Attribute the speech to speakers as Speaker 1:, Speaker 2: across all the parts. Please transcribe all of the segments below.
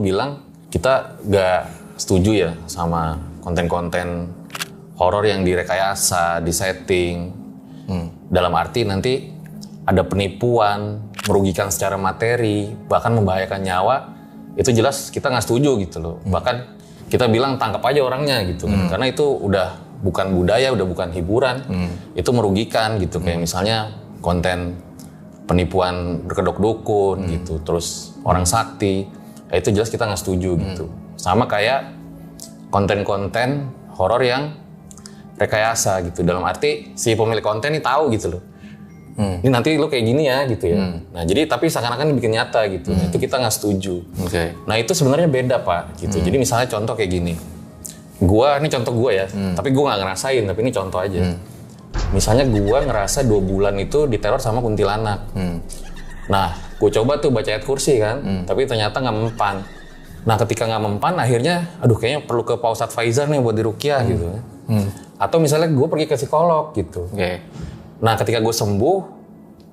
Speaker 1: bilang kita gak setuju ya sama konten-konten horor yang direkayasa, disetting. Dalam arti nanti ada penipuan, merugikan secara materi, bahkan membahayakan nyawa. Itu jelas kita gak setuju gitu loh. Bahkan kita bilang tangkap aja orangnya gitu kan. Karena itu udah bukan budaya, udah bukan hiburan. Itu merugikan gitu. Kayak misalnya konten penipuan berkedok dukun gitu. Terus orang sakti. Ya itu jelas kita nggak setuju gitu. Sama kayak konten-konten horor yang rekayasa gitu. Dalam arti si pemilik konten ini tahu gitu loh. Ini nanti lo kayak gini ya gitu ya. Nah jadi tapi seakan-akan dibikin nyata gitu. Itu kita nggak setuju. Nah itu sebenarnya beda Pak gitu. Jadi misalnya contoh kayak gini. Ini contoh gue ya. Tapi gue nggak ngerasain. Tapi ini contoh aja. Misalnya gue ngerasa 2 bulan itu diteror sama kuntilanak. Nah, gue coba tuh baca ayat kursi kan, tapi ternyata nggak mempan. Nah, ketika nggak mempan, akhirnya, aduh kayaknya perlu ke Pak Ustadz Faizar nih buat diruqyah gitu. Atau misalnya gue pergi ke psikolog gitu. Nah, ketika gue sembuh,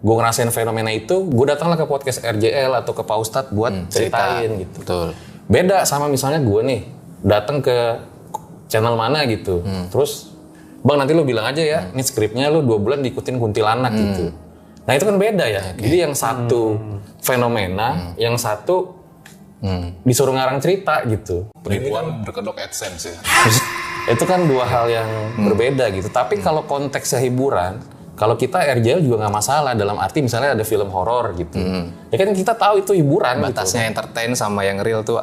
Speaker 1: gue ngerasain fenomena itu, gue datanglah ke podcast RJL atau ke Pak Ustadz buat ceritain gitu.
Speaker 2: Betul.
Speaker 1: Beda sama misalnya gue nih, datang ke channel mana gitu. Terus, Bang nanti lu bilang aja ya, ini skripnya lu 2 bulan diikutin kuntilanak gitu. Nah itu kan beda ya. Jadi yang satu fenomena, yang satu disuruh ngarang cerita gitu.
Speaker 3: Penipuan berkedok AdSense ya.
Speaker 1: Itu kan 2 hal yang berbeda gitu. Tapi kalau konteksnya hiburan, kalau kita RJL juga nggak masalah. Dalam arti misalnya ada film horor gitu. Ya kan kita tahu itu hiburan.
Speaker 2: Batasnya
Speaker 1: gitu.
Speaker 2: entertain sama yang real tuh